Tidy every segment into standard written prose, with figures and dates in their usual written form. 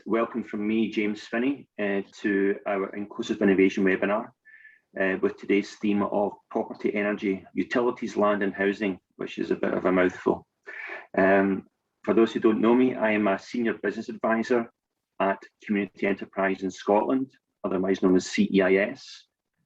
welcome from me, James Finney, to our Inclusive Innovation webinar with today's theme of property, energy, utilities, land and housing, which is a bit of a mouthful. For those who don't know me, I am a Senior Business Advisor at Community Enterprise in Scotland, otherwise known as CEIS.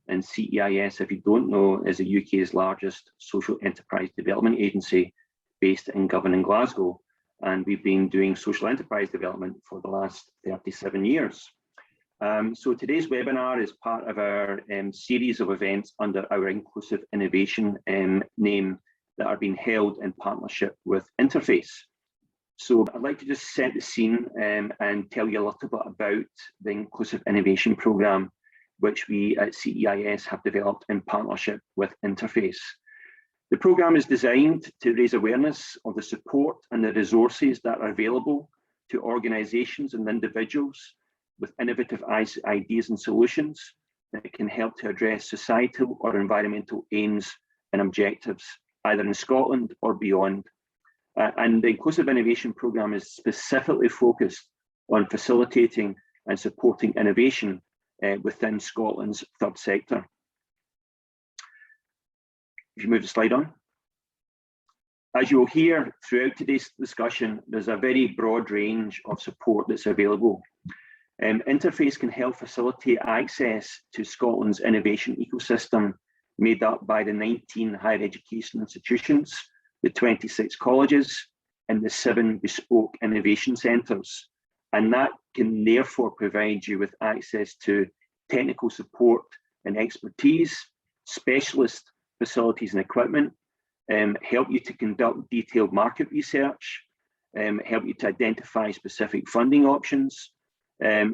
And CEIS, if you don't know, is the UK's largest social enterprise development agency based in Govan and Glasgow. And we've been doing social enterprise development for the last 37 years. So today's webinar is part of our series of events under our Inclusive Innovation name that are being held in partnership with Interface. So I'd like to just set the scene and tell you a little bit about the Inclusive Innovation Programme, which we at CEIS have developed in partnership with Interface. The programme is designed to raise awareness of the support and the resources that are available to organisations and individuals with innovative ideas and solutions that can help to address societal or environmental aims and objectives, either in Scotland or beyond. And the Inclusive Innovation Programme is specifically focused on facilitating and supporting innovation within Scotland's third sector. If you move the slide on. As you'll hear throughout today's discussion, there's a very broad range of support that's available. Interface can help facilitate access to Scotland's innovation ecosystem, made up by the 19 higher education institutions, the 26 colleges, and the 7 bespoke innovation centres. And that can therefore provide you with access to technical support and expertise, specialist facilities and equipment, help you to conduct detailed market research, help you to identify specific funding options.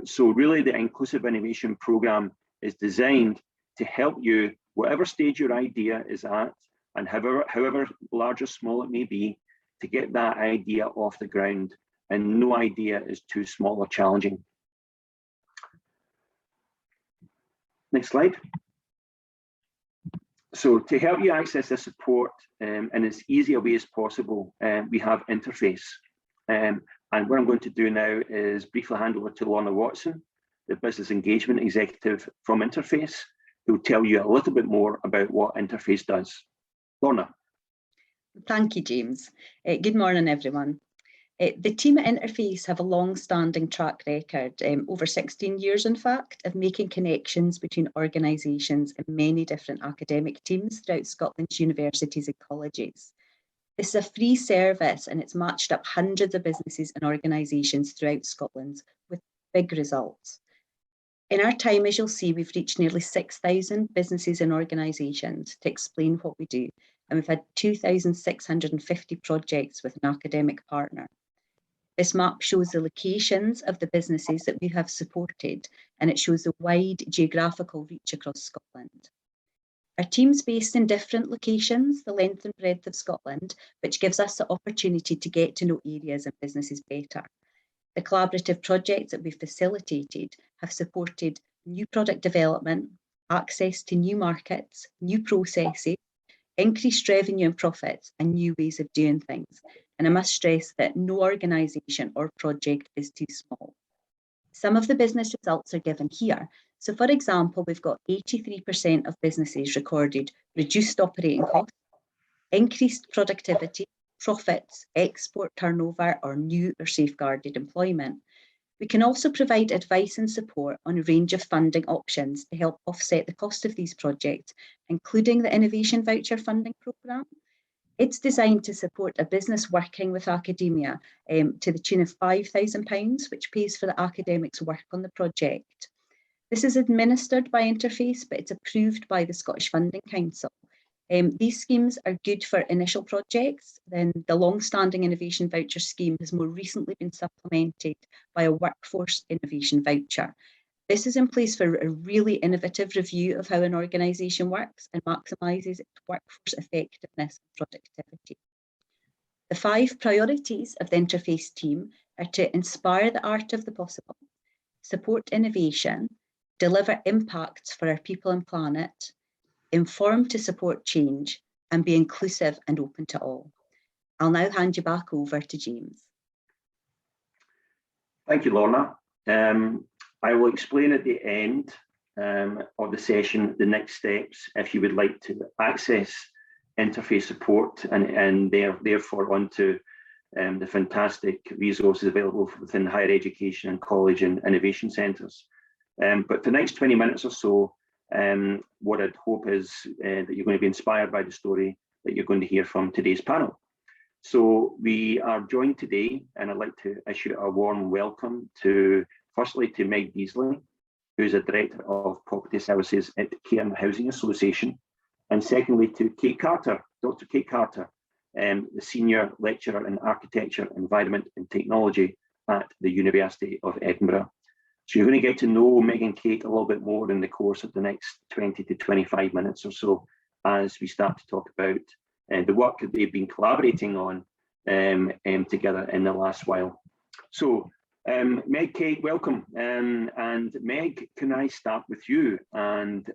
So really the Inclusive Innovation Programme is designed to help you, whatever stage your idea is at, and however large or small it may be, to get that idea off the ground. And no idea is too small or challenging. Next slide. So to help you access this support in as easy a way as possible, we have Interface. And what I'm going to do now is briefly hand over to Lorna Watson, the Business Engagement Executive from Interface, who will tell you a little bit more about what Interface does. Lorna. Thank you, James. Good morning, everyone. The team at Interface have a long-standing track record, over 16 years in fact, of making connections between organisations and many different academic teams throughout Scotland's universities and colleges. This is a free service and it's matched up hundreds of businesses and organisations throughout Scotland with big results. In our time, as you'll see, we've reached nearly 6,000 businesses and organisations to explain what we do, and we've had 2,650 projects with an academic partner. This map shows the locations of the businesses that we have supported, and it shows a wide geographical reach across Scotland. Our team's based in different locations, the length and breadth of Scotland, which gives us the opportunity to get to know areas and businesses better. The collaborative projects that we've facilitated have supported new product development, access to new markets, new processes, increased revenue and profits, and new ways of doing things. And I must stress that no organisation or project is too small. Some of the business results are given here. So for example, we've got 83% of businesses recorded reduced operating costs, increased productivity, profits, export turnover, or new or safeguarded employment. We can also provide advice and support on a range of funding options to help offset the cost of these projects, including the Innovation Voucher funding programme. It's designed to support a business working with academia to the tune of £5,000, which pays for the academics' work on the project. This is administered by Interface, but it's approved by the Scottish Funding Council. These schemes are good for initial projects. Then the long-standing Innovation Voucher scheme has more recently been supplemented by a Workforce Innovation Voucher. This is in place for a really innovative review of how an organisation works and maximises its workforce effectiveness and productivity. The 5 priorities of the Interface team are to inspire the art of the possible, support innovation, deliver impacts for our people and planet, inform to support change, and be inclusive and open to all. I'll now hand you back over to James. Thank you, Lorna. I will explain at the end of the session the next steps if you would like to access interface support and therefore onto the fantastic resources available within higher education and college and innovation centres. But for the next 20 minutes or so, what I'd hope is that you're going to be inspired by the story that you're going to hear from today's panel. So we are joined today, and I'd like to issue a warm welcome to, firstly, to Meg Deasley, who's a Director of Property Services at Cairn Housing Association, and secondly to Kate Carter, Dr. Kate Carter, the Senior Lecturer in Architecture, Environment and Technology at the University of Edinburgh. So you're going to get to know Meg and Kate a little bit more in the course of the next 20 to 25 minutes or so as we start to talk about the work that they've been collaborating on together in the last while. So Meg, Kate, welcome. And Meg, can I start with you and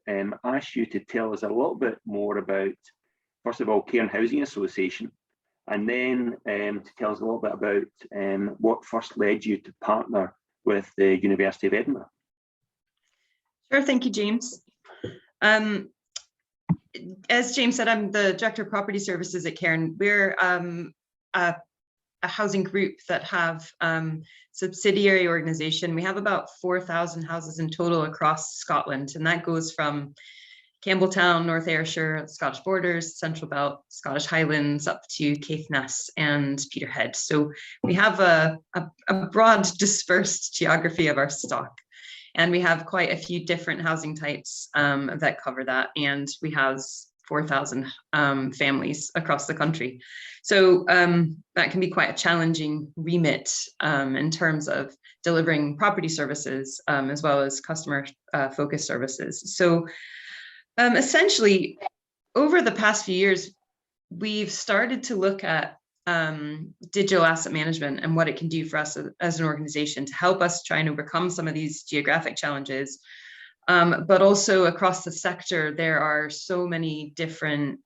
ask you to tell us a little bit more about, first of all, Cairn Housing Association, and then to tell us a little bit about what first led you to partner with the University of Edinburgh. Sure, thank you, James. As James said, I'm the Director of Property Services at Cairn. We're a housing group that have subsidiary organization. We have about 4,000 houses in total across Scotland, and that goes from Campbelltown, North Ayrshire, Scottish Borders, Central Belt, Scottish Highlands, up to Caithness and Peterhead. So we have a broad dispersed geography of our stock. And we have quite a few different housing types that cover that. And we house 4,000 families across the country. So that can be quite a challenging remit in terms of delivering property services as well as customer focused services. So essentially, over the past few years, we've started to look at digital asset management and what it can do for us as an organization to help us try and overcome some of these geographic challenges. But also across the sector, there are so many different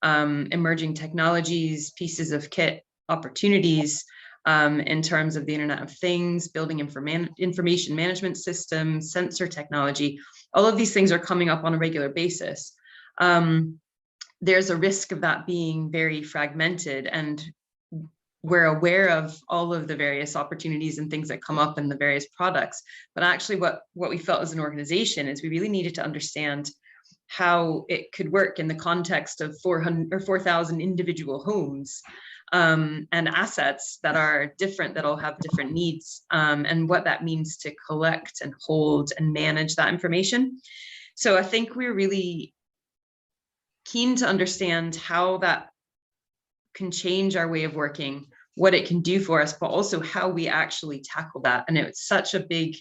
emerging technologies, pieces of kit, opportunities in terms of the Internet of Things, building information management systems, sensor technology. All of these things are coming up on a regular basis. There's a risk of that being very fragmented, and we're aware of all of the various opportunities and things that come up in the various products. But actually what we felt as an organization is we really needed to understand how it could work in the context of 400 or 4,000 individual homes and assets that are different, that all have different needs, and what that means to collect and hold and manage that information. So I think we're really keen to understand how that can change our way of working, what it can do for us, but also how we actually tackle that. And it's such a big,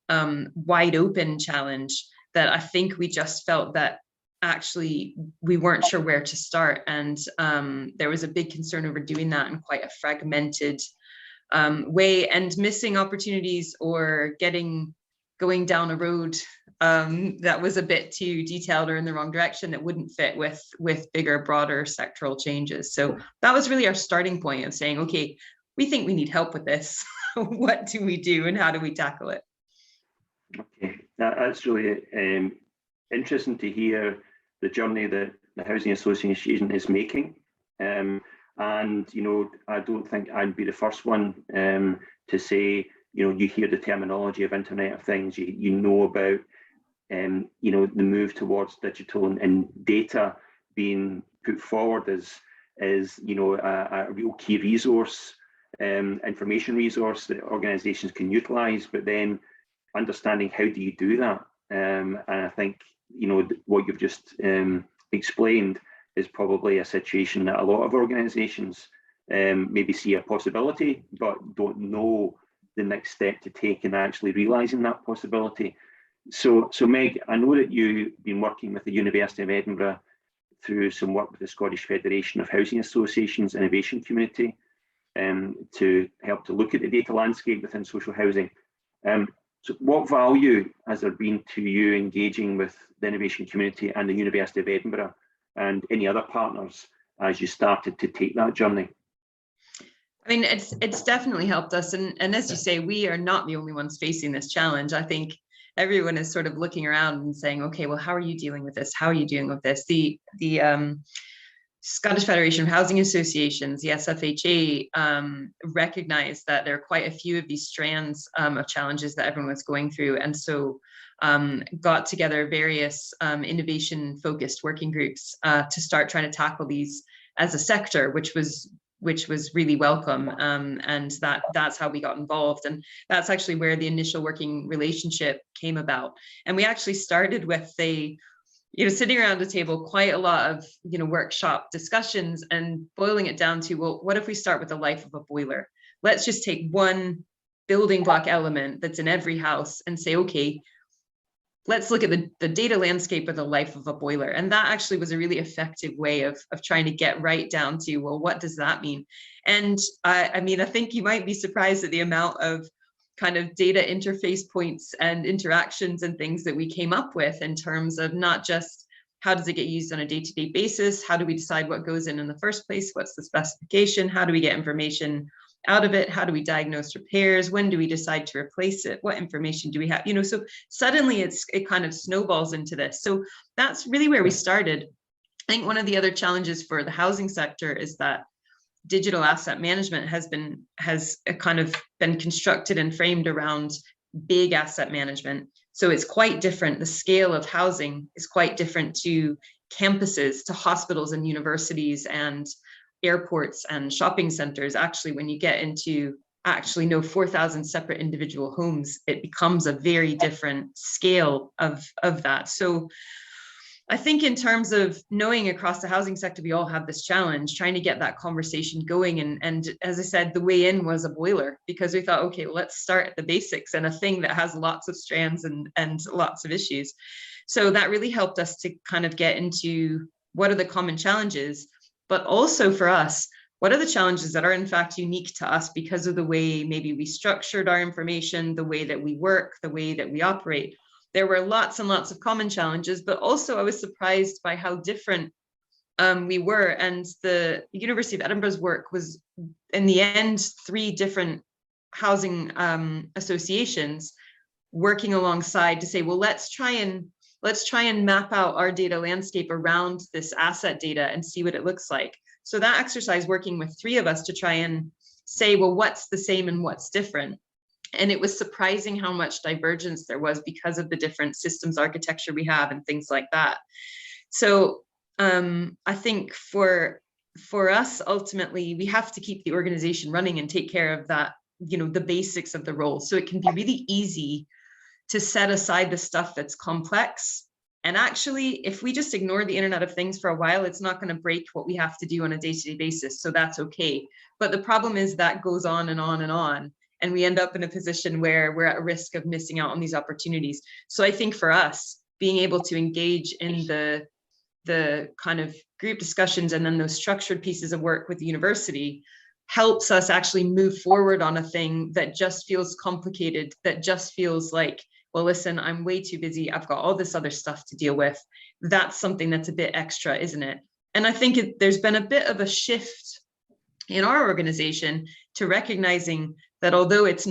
wide open challenge that I think we just felt that actually we weren't sure where to start. And there was a big concern over doing that in quite a fragmented way and missing opportunities or going down a road that was a bit too detailed or in the wrong direction that wouldn't fit with bigger, broader sectoral changes. So that was really our starting point of saying, okay, we think we need help with this. What do we do and how do we tackle it? Okay, that's really interesting to hear the journey that the Housing Association is making. And, you know, I don't think I'd be the first one to say, you know, you hear the terminology of Internet of Things, you know about, you know, the move towards digital and data being put forward as you know, a real key resource, information resource that organisations can utilise, but then understanding how do you do that. And I think, you know, what you've just explained is probably a situation that a lot of organisations maybe see a possibility, but don't know the next step to take in actually realising that possibility. So Meg, I know that you've been working with the University of Edinburgh through some work with the Scottish Federation of Housing Associations Innovation Community to help to look at the data landscape within social housing. So what value has there been to you engaging with the innovation community and the University of Edinburgh and any other partners as you started to take that journey? I mean, it's definitely helped us. And as you say, we are not the only ones facing this challenge. I think everyone is sort of looking around and saying, okay, well, how are you dealing with this? How are you dealing with this? The Scottish Federation of Housing Associations, the SFHA, recognized that there are quite a few of these strands of challenges that everyone was going through. And so got together various innovation-focused working groups to start trying to tackle these as a sector, which was really welcome. And that's how we got involved. And that's actually where the initial working relationship came about. And we actually started with sitting around a table, quite a lot of, workshop discussions and boiling it down to, well, what if we start with the life of a boiler? Let's just take one building block element that's in every house and say, okay, let's look at the data landscape of the life of a boiler. And that actually was a really effective way of trying to get right down to, well, what does that mean? And I mean, I think you might be surprised at the amount of kind of data interface points and interactions and things that we came up with in terms of not just how does it get used on a day-to-day basis? How do we decide what goes in the first place? What's the specification? How do we get information out of it? How do we diagnose repairs? When do we decide to replace it? What information do we have? So suddenly it kind of snowballs into this. So that's really where we started. I think one of the other challenges for the housing sector is that digital asset management has kind of been constructed and framed around big asset management. So it's quite different. The scale of housing is quite different to campuses, to hospitals and universities and airports and shopping centers. Actually, when you get into 4,000 separate individual homes, it becomes a very different scale of that. So I think in terms of knowing across the housing sector, we all have this challenge, trying to get that conversation going. And as I said, the way in was a boiler, because we thought, okay, well, let's start at the basics and a thing that has lots of strands and lots of issues. So that really helped us to kind of get into what are the common challenges, but also for us, what are the challenges that are in fact unique to us because of the way maybe we structured our information, the way that we work, the way that we operate. There were lots and lots of common challenges, but also I was surprised by how different we were. And the University of Edinburgh's work was, in the end, 3 different housing associations working alongside to say, well, let's try and map out our data landscape around this asset data and see what it looks like. So that exercise, working with 3 of us to try and say, well, what's the same and what's different? And it was surprising how much divergence there was because of the different systems architecture we have and things like that. So I think for us, ultimately, we have to keep the organization running and take care of that, the basics of the role. So it can be really easy to set aside the stuff that's complex. And actually, if we just ignore the Internet of Things for a while, it's not going to break what we have to do on a day-to-day basis. So that's okay. But the problem is that goes on and on and on. And we end up in a position where we're at risk of missing out on these opportunities. So I think for us, being able to engage in the kind of group discussions and then those structured pieces of work with the university helps us actually move forward on a thing that just feels complicated, that just feels like, well, listen, I'm way too busy. I've got all this other stuff to deal with. That's something that's a bit extra, isn't it? And I think there's been a bit of a shift in our organization to recognizing that although it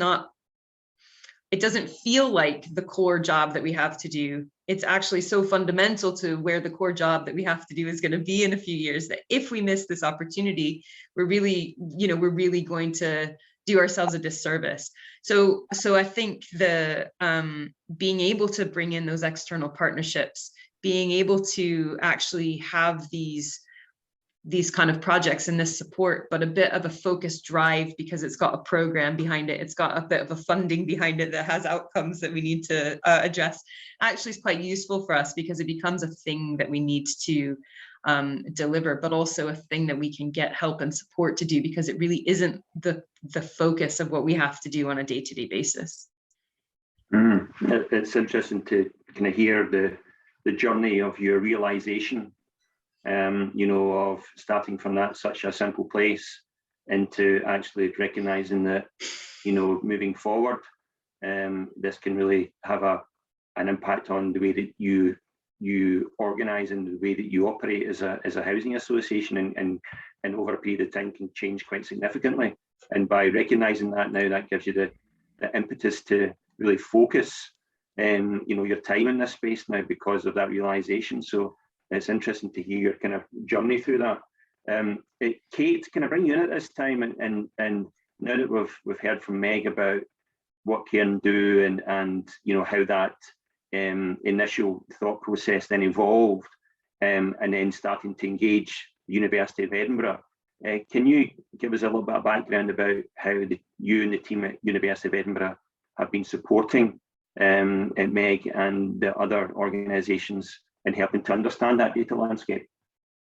doesn't feel like the core job that we have to do, it's actually so fundamental to where the core job that we have to do is going to be in a few years, that if we miss this opportunity, we're really going to do ourselves a disservice. So I think the being able to bring in those external partnerships, being able to actually have these kind of projects and this support, but a bit of a focused drive because it's got a program behind it. It's got a bit of a funding behind it that has outcomes that we need to address. Actually, it's quite useful for us because it becomes a thing that we need to deliver, but also a thing that we can get help and support to do because it really isn't the focus of what we have to do on a day-to-day basis. It's interesting to kind of hear the journey of your realization. Of starting from that such a simple place into actually recognizing that, moving forward, this can really have an impact on the way that you organize and the way that you operate as a housing association, and over a period of time can change quite significantly. And by recognising that now, that gives you the impetus to really focus your time in this space now because of that realisation. So it's interesting to hear your kind of journey through that. Kate, can I bring you in at this time? And now that we've heard from Meg about what Cairn do and how that initial thought process then evolved, and then starting to engage the University of Edinburgh. Can you give us a little bit of background about how you and the team at University of Edinburgh have been supporting Meg and the other organisations in helping to understand that data landscape?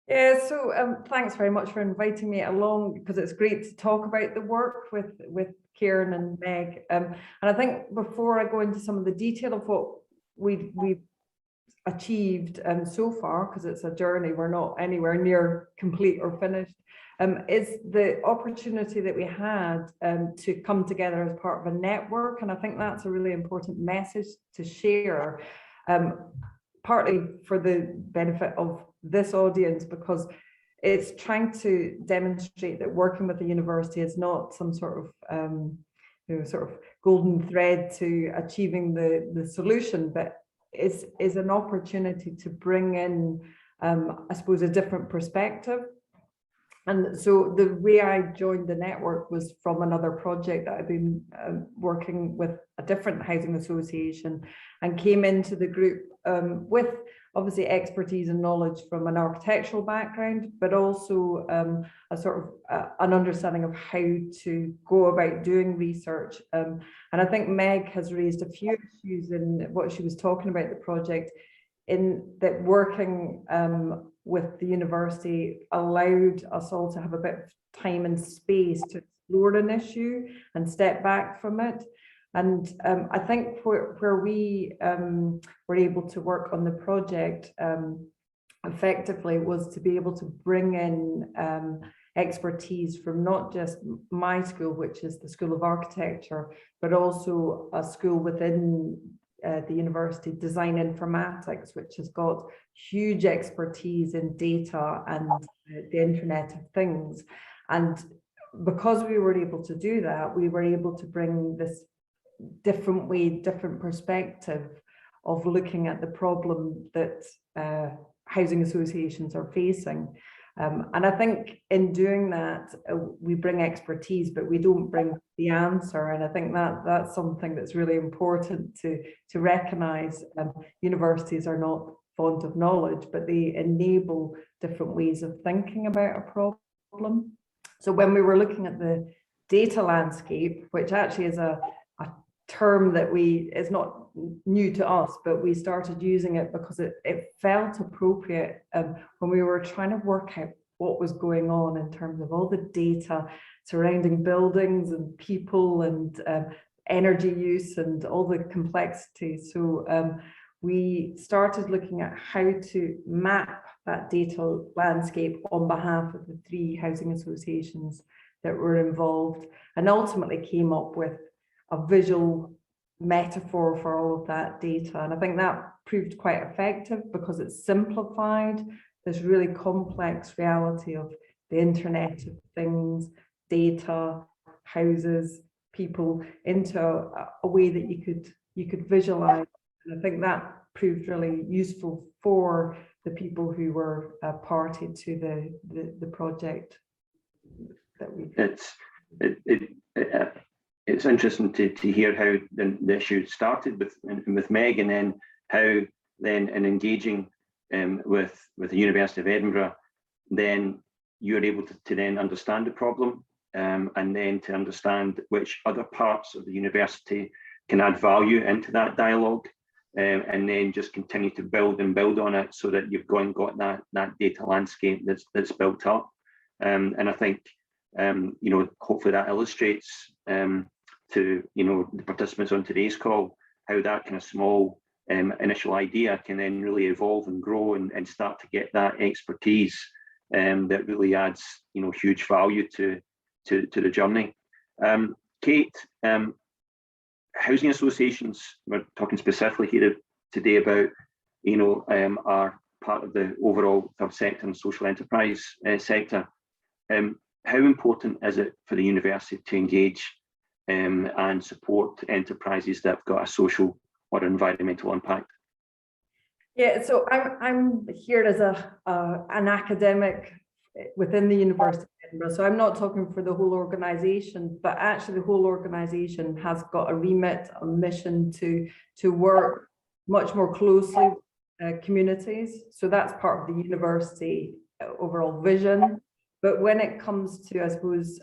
Yeah, so thanks very much for inviting me along, because it's great to talk about the work with Cairn and Meg. And I think before I go into some of the detail of what we've achieved so far, because it's a journey, we're not anywhere near complete or finished, is the opportunity that we had to come together as part of a network. And I think that's a really important message to share, partly for the benefit of this audience, because it's trying to demonstrate that working with the university is not some sort of golden thread to achieving the solution, but is an opportunity to bring in, I suppose, a different perspective. And so the way I joined the network was from another project that I've been working with a different housing association, and came into the group with obviously expertise and knowledge from an architectural background, but also a sort of an understanding of how to go about doing research. And I think Meg has raised a few issues in what she was talking about the project, in that working with the university allowed us all to have a bit of time and space to explore an issue and step back from it. And I think where we were able to work on the project effectively was to be able to bring in expertise from not just my school, which is the School of Architecture, but also a school within the university, Design Informatics, which has got huge expertise in data and the Internet of Things. And because we were able to do that, we were able to bring this different perspective of looking at the problem that housing associations are facing. And I think in doing that, we bring expertise, but we don't bring the answer. And I think that's something that's really important to recognise. Universities are not font of knowledge, but they enable different ways of thinking about a problem. So when we were looking at the data landscape, which actually is a term that is not new to us, but we started using it because it felt appropriate when we were trying to work out what was going on in terms of all the data surrounding buildings and people and energy use and all the complexity. So we started looking at how to map that data landscape on behalf of the 3 housing associations that were involved, and ultimately came up with a visual metaphor for all of that data. And I think that proved quite effective because it simplified this really complex reality of the Internet of Things, data, houses, people, into a way that you could visualize. And I think that proved really useful for the people who were party to the project that we. It's interesting to hear how the issue started with Meg, and then how then in engaging with the University of Edinburgh, then you're able to then understand the problem, and then to understand which other parts of the university can add value into that dialogue, and then just continue to build on it so that you've got that data landscape that's built up. And I think hopefully that illustrates to the participants on today's call how that kind of small initial idea can then really evolve and grow and start to get that expertise that really adds huge value to the journey. Kate, housing associations, we're talking specifically here today about are part of the overall third sector and social enterprise sector. how important is it for the university to engage and support enterprises that have got a social or environmental impact? Yeah, so I'm here as an academic within the University of Edinburgh. So I'm not talking for the whole organisation, but actually the whole organisation has got a remit, a mission to work much more closely with communities. So that's part of the university overall vision. But when it comes to, I suppose,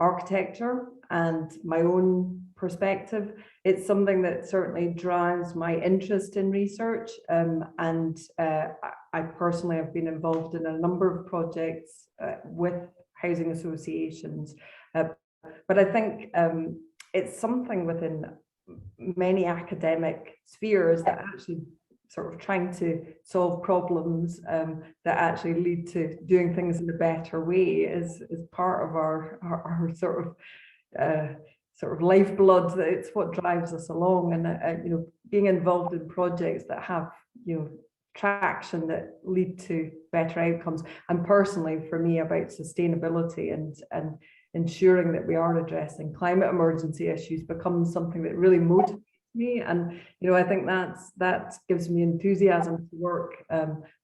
architecture and my own perspective, it's something that certainly drives my interest in research. I personally have been involved in a number of projects with housing associations. But I think it's something within many academic spheres that actually sort of trying to solve problems that actually lead to doing things in a better way is part of our sort of lifeblood. That it's what drives us along, and you know, being involved in projects that have, you know, traction that lead to better outcomes, and personally for me about sustainability and ensuring that we are addressing climate emergency issues becomes something that really motivates me. And you know, I think that gives me enthusiasm to work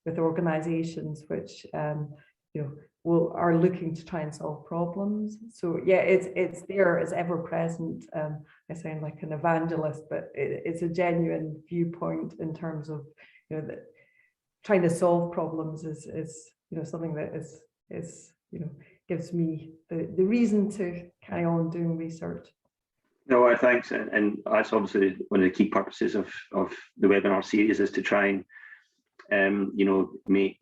with organizations which you know are looking to try and solve problems. So yeah, it's there, it's ever present. I sound like an evangelist, but it's a genuine viewpoint in terms of, you know, that trying to solve problems is you know, something that is you know, gives me the reason to carry on doing research. No, thanks, and that's obviously one of the key purposes of the webinar series, is to try and you know, make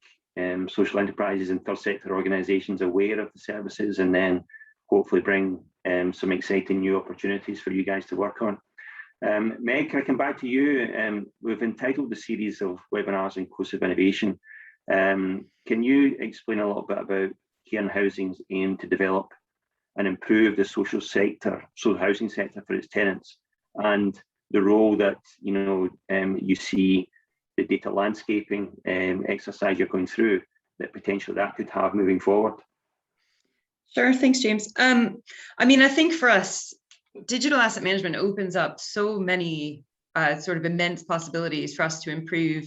social enterprises and third sector organisations aware of the services, and then hopefully bring some exciting new opportunities for you guys to work on. Meg, can I come back to you? We've entitled the series of webinars Inclusive Innovation. Can you explain a little bit about Cairn Housing's aim to develop and improve the social housing sector for its tenants, and the role that, you know, you see the data landscaping exercise you're going through, that potentially that could have moving forward? Sure, thanks, James. I mean, I think for us, digital asset management opens up so many sort of immense possibilities for us to improve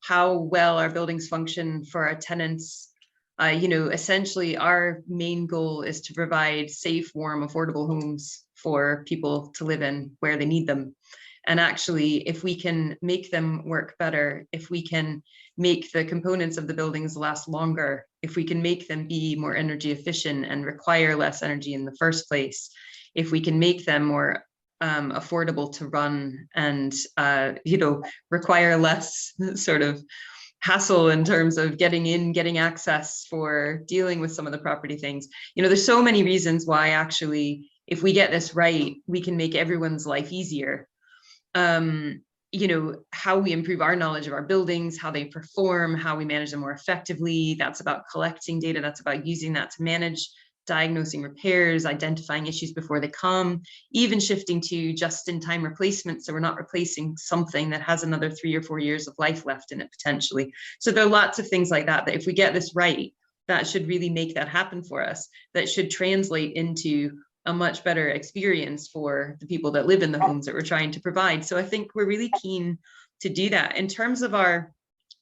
how well our buildings function for our tenants. You know, essentially our main goal is to provide safe, warm, affordable homes for people to live in where they need them. And actually, if we can make them work better, if we can make the components of the buildings last longer, if we can make them be more energy efficient and require less energy in the first place, if we can make them more affordable to run and, you know, require less sort of hassle in terms of getting access for dealing with some of the property things. You know, there's so many reasons why actually, if we get this right, we can make everyone's life easier. You know, how we improve our knowledge of our buildings, how they perform, how we manage them more effectively. That's about collecting data. That's about using that to manage, diagnosing repairs, identifying issues before they come, even shifting to just-in-time replacement. So we're not replacing something that has another 3 or 4 years of life left in it potentially. So there are lots of things like that, that if we get this right, that should really make that happen for us. That should translate into a much better experience for the people that live in the homes that we're trying to provide. So I think we're really keen to do that. In terms of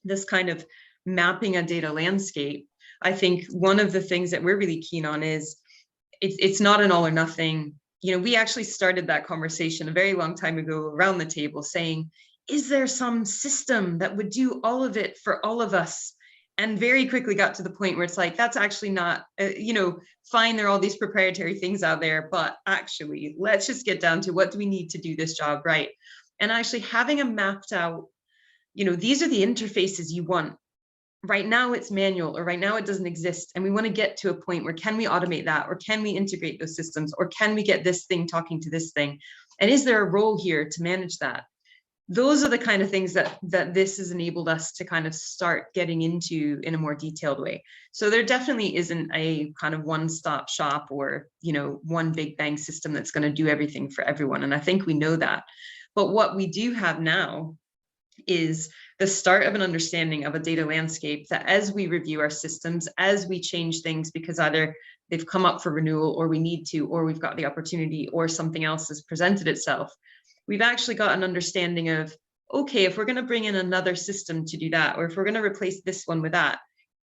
this kind of mapping a data landscape, I think one of the things that we're really keen on is it's not an all or nothing. You know, we actually started that conversation a very long time ago around the table saying, is there some system that would do all of it for all of us? And very quickly got to the point where it's like, that's actually not, you know, fine, there are all these proprietary things out there, but actually, let's just get down to what do we need to do this job right? And actually having a mapped out, you know, these are the interfaces you want. Right now it's manual, or right now it doesn't exist. And we want to get to a point where can we automate that, or can we integrate those systems, or can we get this thing talking to this thing? And is there a role here to manage that? Those are the kind of things that this has enabled us to kind of start getting into in a more detailed way. So there definitely isn't a kind of one-stop shop or, you know, one big bang system that's going to do everything for everyone. And I think we know that. But what we do have now is the start of an understanding of a data landscape that as we review our systems, as we change things because either they've come up for renewal or we need to, or we've got the opportunity or something else has presented itself, we've actually got an understanding of, okay, if we're going to bring in another system to do that, or if we're going to replace this one with that,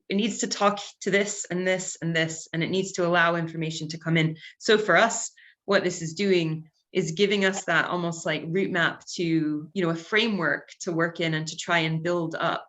it needs to talk to this and this and this, and it needs to allow information to come in. So for us, what this is doing is giving us that almost like route map to, a framework to work in and to try and build up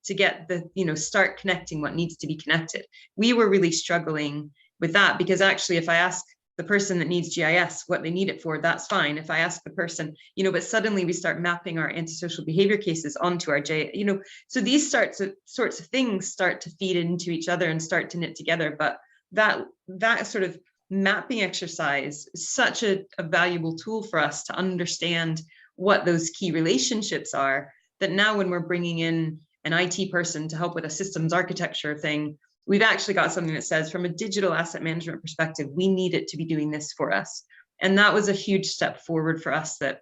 to get the, start connecting what needs to be connected. We were really struggling with that because actually, if I ask the person that needs GIS what they need it for, that's fine. If I ask the person, but suddenly we start mapping our antisocial behavior cases onto our so these sorts of things start to feed into each other and start to knit together. But that sort of mapping exercise is such a valuable tool for us to understand what those key relationships are, that now when we're bringing in an IT person to help with a systems architecture thing, we've actually got something that says, from a digital asset management perspective, we need it to be doing this for us. And that was a huge step forward for us that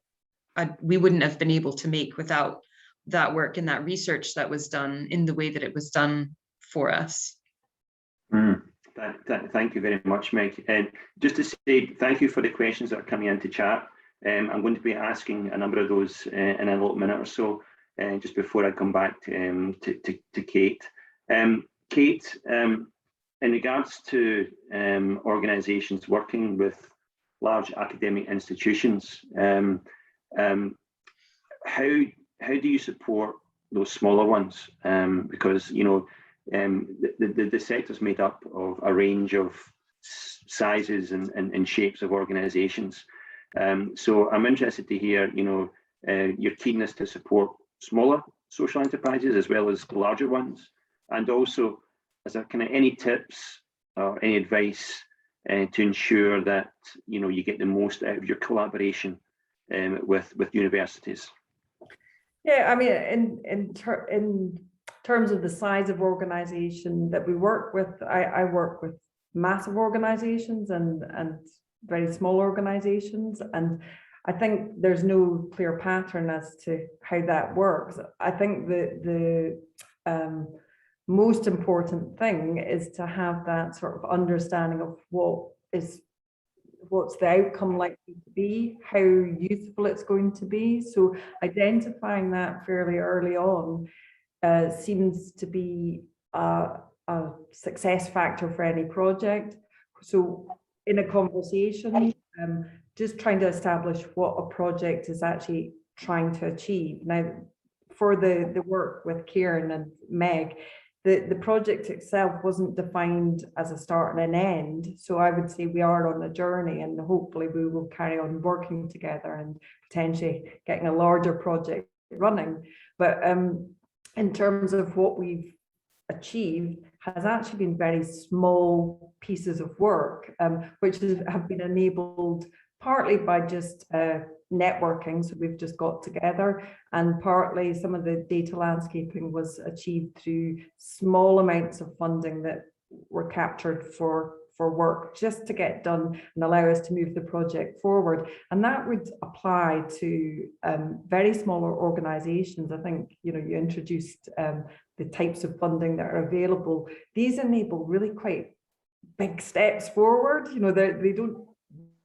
we wouldn't have been able to make without that work and that research that was done in the way that it was done for us. Thank you very much, Meg. And just to say thank you for the questions that are coming into chat. I'm going to be asking a number of those in a little minute or so, just before I come back to Kate. Kate, in regards to organisations working with large academic institutions, how do you support those smaller ones? Because the sector's made up of a range of sizes and shapes of organisations. So I'm interested to hear, your keenness to support smaller social enterprises as well as larger ones, and also as a kind of any tips or any advice to ensure that you get the most out of your collaboration with universities. Yeah, I mean, in terms of the size of organization that we work with, I work with massive organizations and very small organizations, and I think there's no clear pattern as to how that works. I think the most important thing is to have that sort of understanding of what's the outcome likely to be, how useful it's going to be. So identifying that fairly early on seems to be a success factor for any project. So in a conversation, just trying to establish what a project is actually trying to achieve. Now, for the work with Cairn and Meg, the project itself wasn't defined as a start and an end. So I would say we are on a journey, and hopefully we will carry on working together and potentially getting a larger project running. But in terms of what we've achieved, has actually been very small pieces of work, which have been enabled partly by just networking, so we've just got together, and partly some of the data landscaping was achieved through small amounts of funding that were captured for work just to get done and allow us to move the project forward. And that would apply to very smaller organizations. I think you introduced the types of funding that are available. These enable really quite big steps forward.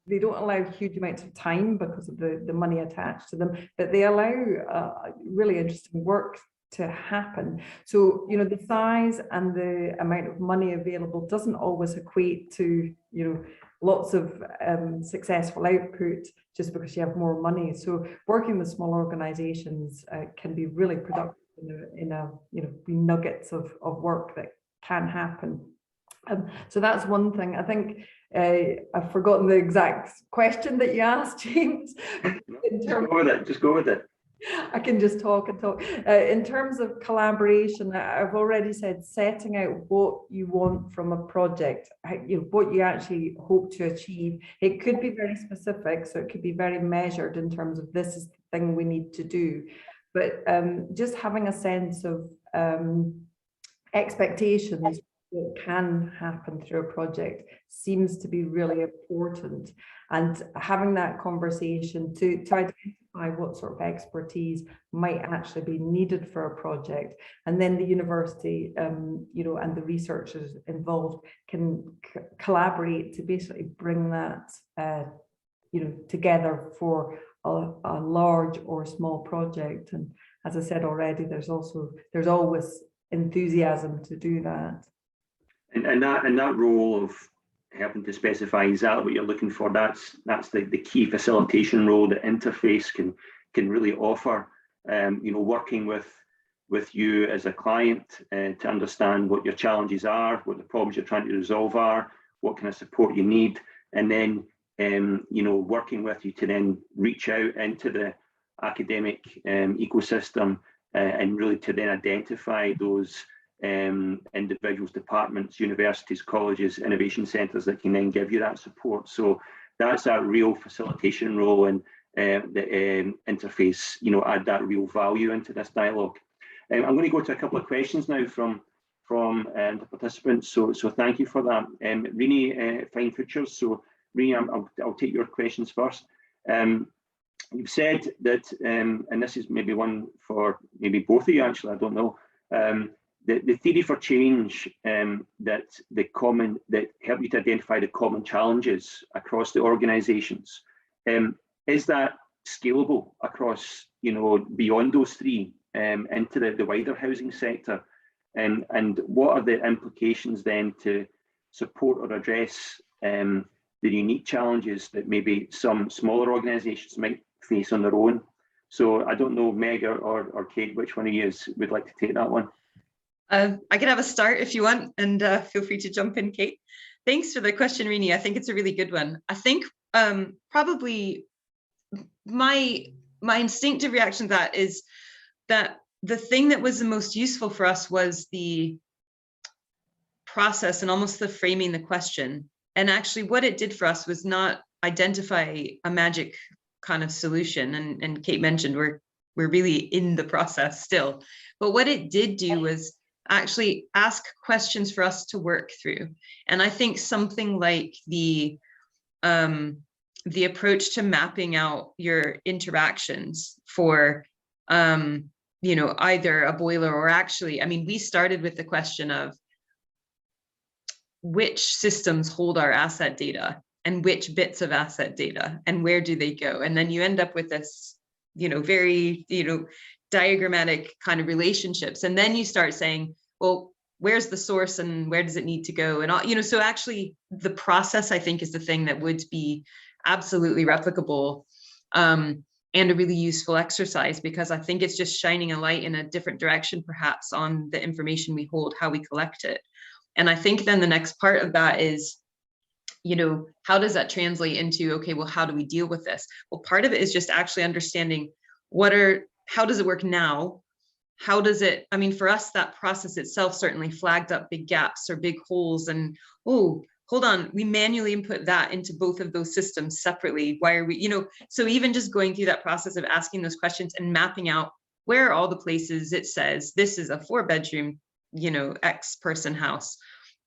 They don't allow huge amounts of time because of the money attached to them, but they allow really interesting work to happen. So, the size and the amount of money available doesn't always equate to, lots of successful output just because you have more money. So working with small organizations can be really productive in nuggets of work that can happen. So that's one thing. I think I've forgotten the exact question that you asked, James. Just go with it. I can just talk and talk. In terms of collaboration, I've already said setting out what you want from a project, what you actually hope to achieve. It could be very specific, so it could be very measured in terms of this is the thing we need to do. But just having a sense of expectations what can happen through a project seems to be really important. And having that conversation to identify what sort of expertise might actually be needed for a project, and then the university, you know, and the researchers involved can collaborate to basically bring that, you know, together for a large or small project. And as I said already, there's always enthusiasm to do that. And that role of helping to specify exactly what you're looking for, that's the key facilitation role that Interface can really offer. You know, working with you as a client to understand what your challenges are, what the problems you're trying to resolve are, what kind of support you need, and then you know, working with you to then reach out into the academic ecosystem and really to then identify those individuals, departments, universities, colleges, innovation centres that can then give you that support. So that's that real facilitation role, and the Interface, you know, add that real value into this dialogue. I'm going to go to a couple of questions now from the participants. So thank you for that. Rini Fine Futures. So Rini, I'll take your questions first. You've said that, and this is maybe one for maybe both of you actually, I don't know. The theory for change that help you to identify the common challenges across the organisations, is that scalable across, you know, beyond those three into the wider housing sector? And what are the implications then to support or address the unique challenges that maybe some smaller organisations might face on their own? So I don't know, Meg or Kate, which one of you would like to take that one? I can have a start if you want, and feel free to jump in, Kate. Thanks for the question, Rini. I think it's a really good one. I think probably my instinctive reaction to that is that the thing that was the most useful for us was the process and almost the framing the question. And actually what it did for us was not identify a magic kind of solution. And Kate mentioned we're really in the process still. But what it did do was actually ask questions for us to work through. And I think something like the approach to mapping out your interactions for, you know, either a boiler or actually, I mean, we started with the question of which systems hold our asset data and which bits of asset data and where do they go? And then you end up with this, you know, very, you know, diagrammatic kind of relationships. And then you start saying, well, where's the source and where does it need to go? And all, you know, so actually the process, I think, is the thing that would be absolutely replicable and a really useful exercise, because I think it's just shining a light in a different direction, perhaps, on the information we hold, how we collect it. And I think then the next part of that is, you know, how does that translate into, okay, well, how do we deal with this? Well, part of it is just actually understanding how does it work now? How does it, I mean, for us, that process itself certainly flagged up big gaps or big holes and, oh, hold on, we manually input that into both of those systems separately. Why are we, you know, so even just going through that process of asking those questions and mapping out where are all the places it says this is a 4-bedroom, you know, X person house.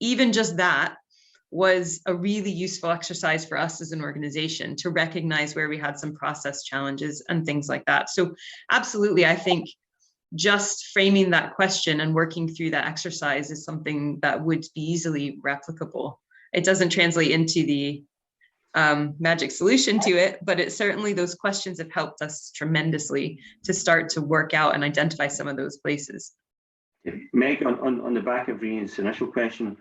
Even just that was a really useful exercise for us as an organization to recognize where we had some process challenges and things like that. So absolutely, I think just framing that question and working through that exercise is something that would be easily replicable. It doesn't translate into the magic solution to it, but it certainly, those questions have helped us tremendously to start to work out and identify some of those places. Meg, on the back of Reen's initial question,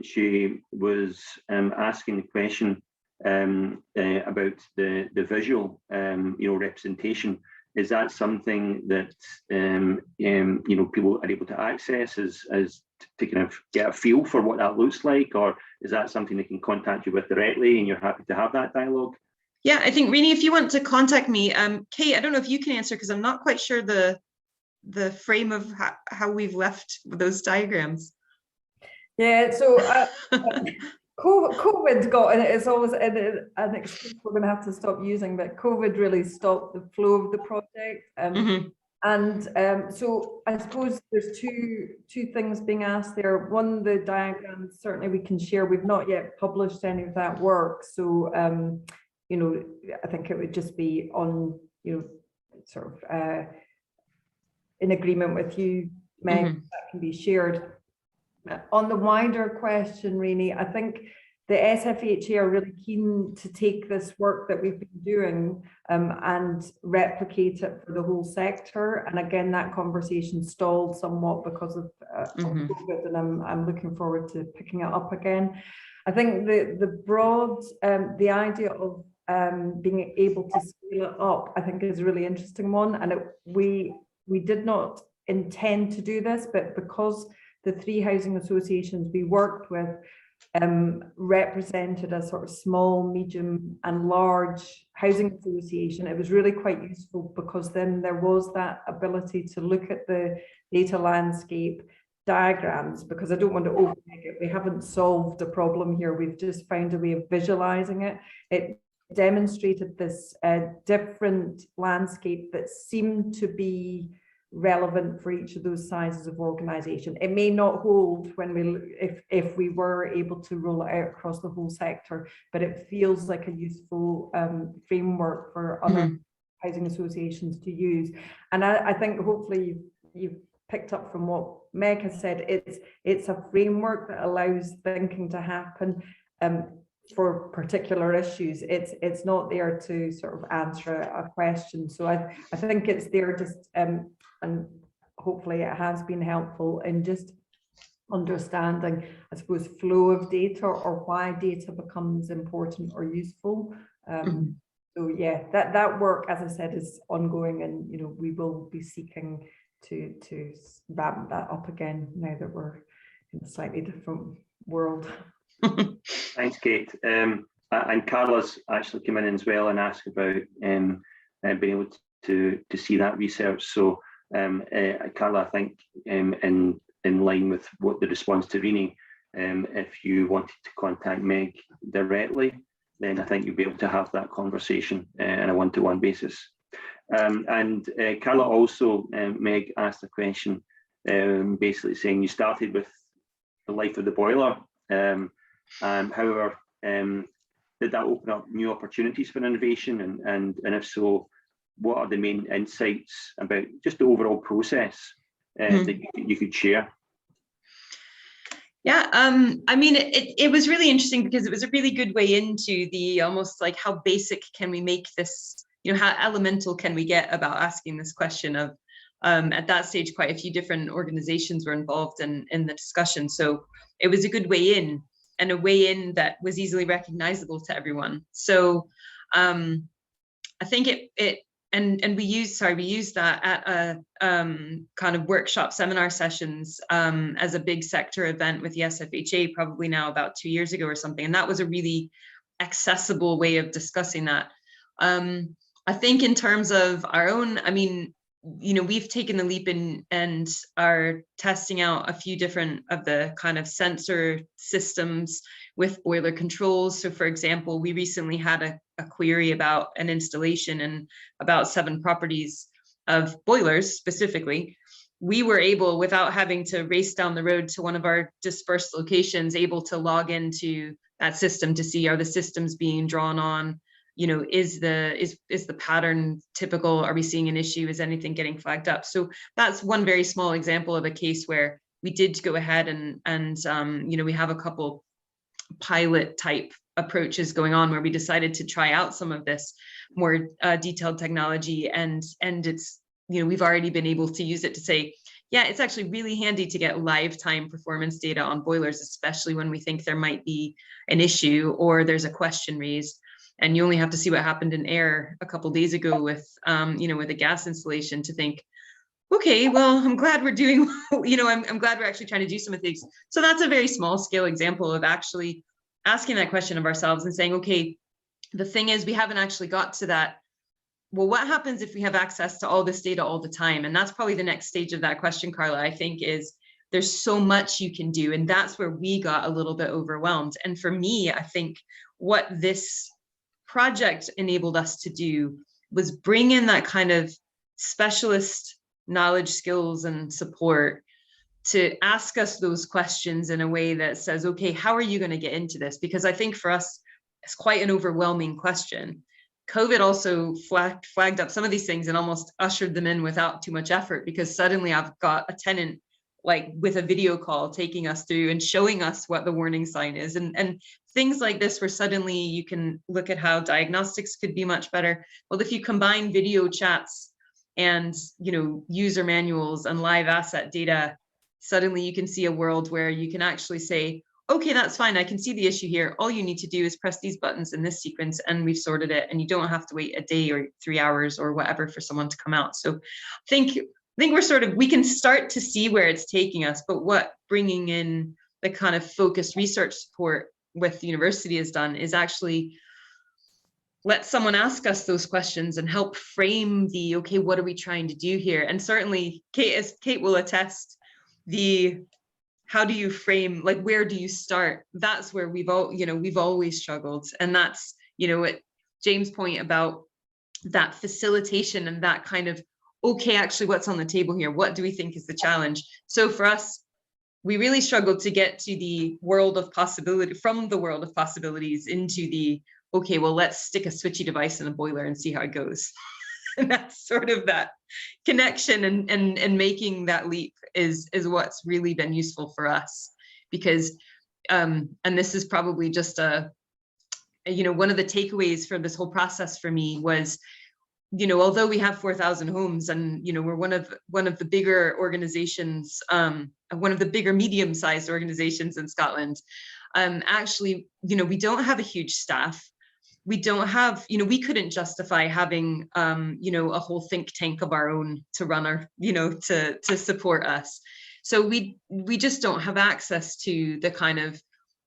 she was asking the question about the visual, you know, representation. Is that something that you know, people are able to access as to kind of get a feel for what that looks like, or is that something they can contact you with directly and you're happy to have that dialogue? Yeah, I think, Rini, if you want to contact me, Kate, I don't know if you can answer because I'm not quite sure the frame of how we've left those diagrams. Yeah, so COVID got, and it's always an excuse we're going to have to stop using, but COVID really stopped the flow of the project. And And so I suppose there's two things being asked there. One, the diagrams, certainly we can share. We've not yet published any of that work. So, you know, I think it would just be on, you know, sort of in agreement with you, Meg, that can be shared. On the wider question, Rainey, I think the SFHA are really keen to take this work that we've been doing and replicate it for the whole sector. And again, that conversation stalled somewhat because of COVID, and I'm looking forward to picking it up again. I think the broad, the idea of being able to scale it up, I think is a really interesting one. And we did not intend to do this, but because the 3 housing associations we worked with represented a sort of small, medium and large housing association, it was really quite useful, because then there was that ability to look at the data landscape diagrams, because I don't want to overthink it. We haven't solved a problem here. We've just found a way of visualizing it. It demonstrated this different landscape that seemed to be relevant for each of those sizes of organization. It may not hold when if we were able to roll it out across the whole sector, but it feels like a useful framework for other housing associations to use. And I think hopefully you've picked up from what Meg has said, it's a framework that allows thinking to happen for particular issues. It's not there to sort of answer a question. So I think it's there just and hopefully it has been helpful in just understanding, I suppose, flow of data or why data becomes important or useful. So yeah, that work, as I said, is ongoing, and you know, we will be seeking to ramp that up again now that we're in a slightly different world. Thanks, Kate. And Carla's actually come in as well and asked about being able to see that research. So Carla, I think in line with what the response to Rini, if you wanted to contact Meg directly, then I think you'll be able to have that conversation on a one-to-one basis. And Carla also, Meg asked a question basically saying you started with the life of the boiler. However, did that open up new opportunities for innovation? And if so, what are the main insights about just the overall process that you could share? Yeah, I mean, it was really interesting because it was a really good way into the almost like how basic can we make this, you know, how elemental can we get about asking this question of, at that stage, quite a few different organizations were involved in the discussion. So it was a good way in, and a way in that was easily recognizable to everyone. So I think we used that at a kind of workshop seminar sessions as a big sector event with the SFHA, probably now about 2 years ago or something. And that was a really accessible way of discussing that. I think in terms of our own, I mean, you know, we've taken the leap in and are testing out a few different of the kind of sensor systems with boiler controls. So for example, we recently had a query about an installation in about 7 properties of boilers specifically. We were able, without having to race down the road to one of our dispersed locations, able to log into that system to see, are the systems being drawn on? You know, is the pattern typical? Are we seeing an issue? Is anything getting flagged up? So that's one very small example of a case where we did go ahead and you know, we have a couple pilot type approaches going on where we decided to try out some of this more detailed technology, and it's, you know, we've already been able to use it to say, yeah, it's actually really handy to get live time performance data on boilers, especially when we think there might be an issue or there's a question raised. And you only have to see what happened in air a couple of days ago with, you know, with a gas installation to think, okay, well, I'm glad we're doing, you know, I'm glad we're actually trying to do some of these. So that's a very small scale example of actually asking that question of ourselves and saying, okay, the thing is, we haven't actually got to that. Well, what happens if we have access to all this data all the time? And that's probably the next stage of that question, Carla, I think, is there's so much you can do. And that's where we got a little bit overwhelmed. And for me, I think what this project enabled us to do was bring in that kind of specialist knowledge, skills, and support to ask us those questions in a way that says, okay, how are you going to get into this? Because I think for us, it's quite an overwhelming question. COVID also flagged up some of these things and almost ushered them in without too much effort, because suddenly I've got a tenant like with a video call taking us through and showing us what the warning sign is, and things like this, where suddenly you can look at how diagnostics could be much better. Well, if you combine video chats and, you know, user manuals and live asset data, suddenly you can see a world where you can actually say, okay, that's fine, I can see the issue here. All you need to do is press these buttons in this sequence and we've sorted it. And you don't have to wait a day or 3 hours or whatever for someone to come out. So I think we're sort of, we can start to see where it's taking us, but what bringing in the kind of focused research support with the university has done is actually let someone ask us those questions and help frame the, okay, what are we trying to do here? And certainly Kate will attest, how do you frame, like, where do you start? That's where we've always struggled. And that's, you know, what James' point about that facilitation and that kind of, okay, actually what's on the table here? What do we think is the challenge? So for us, we really struggled to get to the world of possibility, from the world of possibilities into the, okay, well, let's stick a switchy device in a boiler and see how it goes. And that's sort of that connection and making that leap is what's really been useful for us, because and this is probably just one of the takeaways from this whole process for me was, you know, although we have 4,000 homes and, you know, we're one of the bigger organizations, one of the bigger medium-sized organizations in Scotland, actually, you know, we don't have a huge staff. We don't have, you know, we couldn't justify having, you know, a whole think tank of our own to run our, you know, to support us. So we just don't have access to the kind of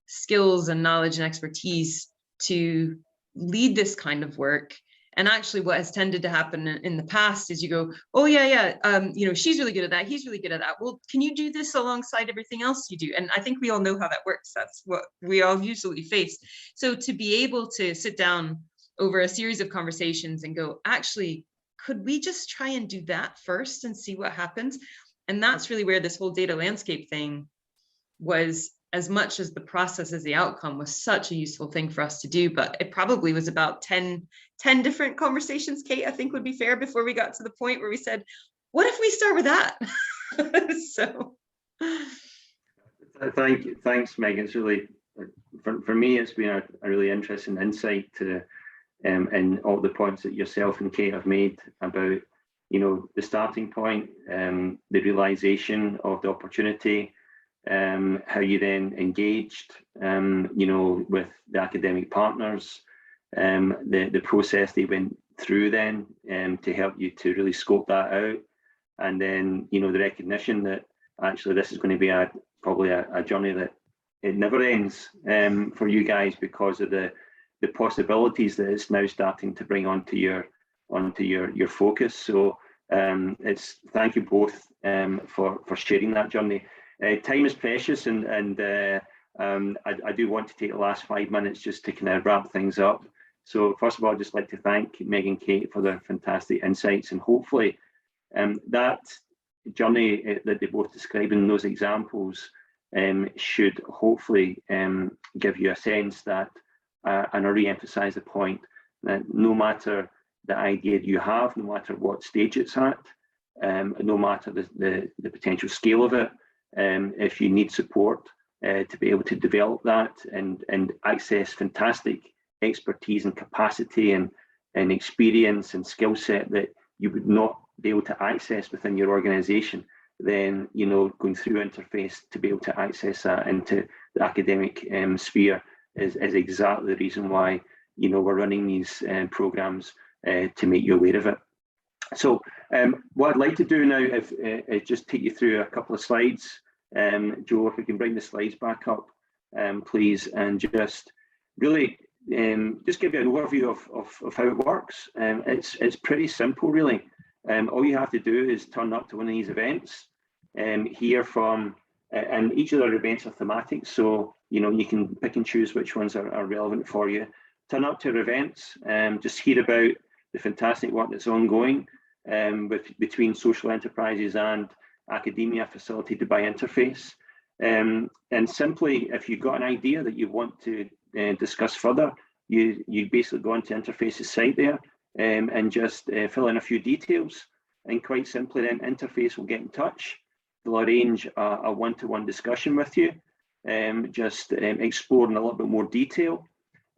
skills and knowledge and expertise to lead this kind of work. And actually what has tended to happen in the past is you go, oh yeah, you know, she's really good at that, he's really good at that. Well, can you do this alongside everything else you do? And I think we all know how that works. That's what we all usually face. So to be able to sit down over a series of conversations and go, actually, could we just try and do that first and see what happens? And that's really where this whole data landscape thing was, as much as the process as the outcome, was such a useful thing for us to do. But it probably was about 10 different conversations, Kate, I think would be fair, before we got to the point where we said, what if we start with that? So thanks, Meg. It's really, for me, it's been a really interesting insight to and all the points that yourself and Kate have made about, you know, the starting point, the realization of the opportunity, how you then engaged, you know, with the academic partners, the process they went through then to help you to really scope that out, and then, you know, the recognition that actually this is going to be probably a journey that it never ends for you guys, because of the possibilities that it's now starting to bring onto your focus. So thank you both for sharing that journey. Time is precious, and I do want to take the last 5 minutes just to kind of wrap things up. So first of all, I'd just like to thank Meg and Kate for their fantastic insights, and hopefully that journey that they both described in those examples should hopefully give you a sense that, and I re-emphasize the point, that no matter the idea you have, no matter what stage it's at, no matter the potential scale of it, if you need support to be able to develop that and access fantastic expertise and capacity and experience and skill set that you would not be able to access within your organization, then, you know, going through interface to be able to access that into the academic sphere is exactly the reason why, you know, we're running these programs to make you aware of it. So what I'd like to do now is just take you through a couple of slides. Joe, if we can bring the slides back up, please, and just really just give you an overview of how it works. It's pretty simple, really. All you have to do is turn up to one of these events, hear from, and each of their events are thematic, so, you know, you can pick and choose which ones are relevant for you. Turn up to our events, just hear about the fantastic work that's ongoing, between social enterprises and academia facilitated by Interface. And simply, if you've got an idea that you want to discuss further, you basically go onto Interface's site there and just fill in a few details. And quite simply, then Interface will get in touch. They'll arrange a one-to-one discussion with you, just exploring a little bit more detail,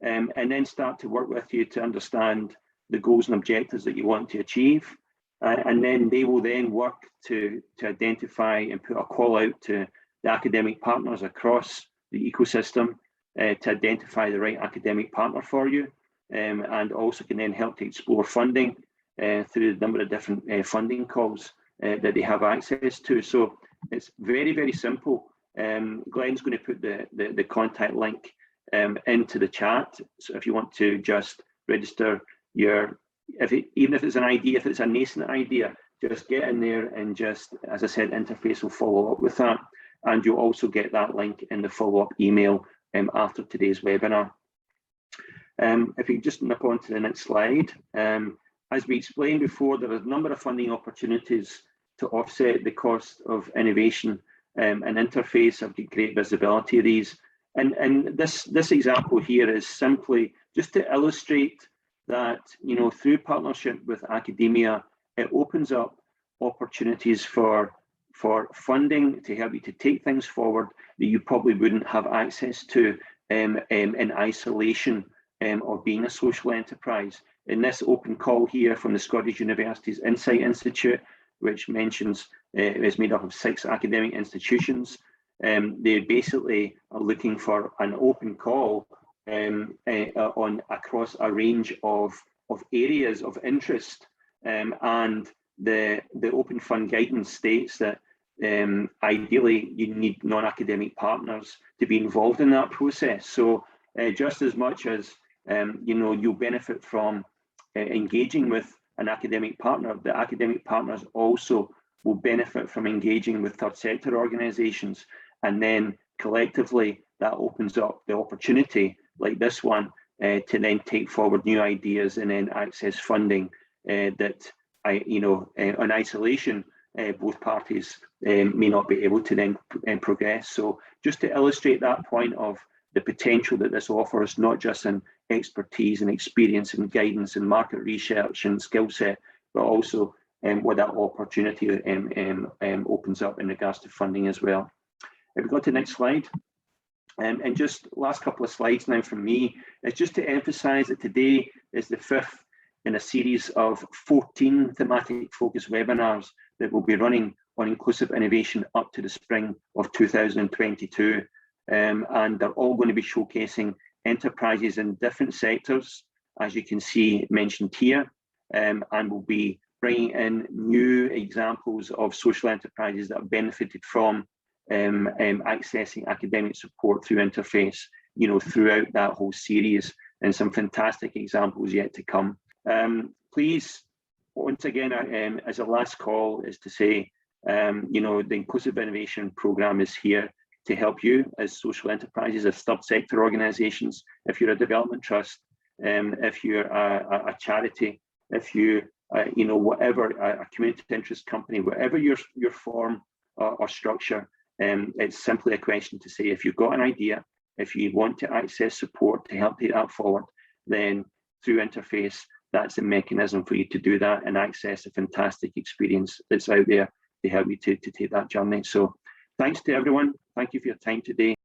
and then start to work with you to understand the goals and objectives that you want to achieve. And then they will then work to identify and put a call out to the academic partners across the ecosystem to identify the right academic partner for you, and also can then help to explore funding through a number of different funding calls that they have access to. So it's very, very simple. Glenn's going to put the contact link into the chat. So if you want to just register your, even if it's an idea, if it's a nascent idea, just get in there and just, as I said, Interface will follow up with that. And you'll also get that link in the follow-up email after today's webinar. If you just nip on to the next slide. As we explained before, there are a number of funding opportunities to offset the cost of innovation, and Interface have got great visibility of these. And this example here is simply just to illustrate that, you know, through partnership with academia, it opens up opportunities for funding to help you to take things forward that you probably wouldn't have access to in isolation of being a social enterprise. In this open call here from the Scottish University's Insight Institute, which mentions is made up of 6 academic institutions, they basically are looking for an open call on across a range of areas of interest, and the open fund guidance states that ideally you need non-academic partners to be involved in that process. So just as much as you know, you'll benefit from engaging with an academic partner, the academic partners also will benefit from engaging with third sector organisations, and then collectively that opens up the opportunity like this one to then take forward new ideas and then access funding that in isolation both parties may not be able to then progress. So just to illustrate that point of the potential that this offers, not just in expertise and experience and guidance and market research and skill set, but also what that opportunity opens up in regards to funding as well. If we go to the next slide, and just last couple of slides now from me, is just to emphasize that today is the 5th in a series of 14 thematic focus webinars that will be running on inclusive innovation up to the spring of 2022. And they're all going to be showcasing enterprises in different sectors, as you can see mentioned here, and we'll be bringing in new examples of social enterprises that have benefited from accessing academic support through Interface, you know, throughout that whole series, and some fantastic examples yet to come. Please, once again, as a last call, is to say, you know, the Inclusive Innovation Programme is here to help you as social enterprises, as third sector organisations. If you're a development trust, if you're a charity, if you, you know, whatever, a community interest company, whatever your form or structure, it's simply a question to say, if you've got an idea, if you want to access support to help take that forward, then through Interface, that's the mechanism for you to do that and access a fantastic experience that's out there to help you to take that journey. So thanks to everyone. Thank you for your time today.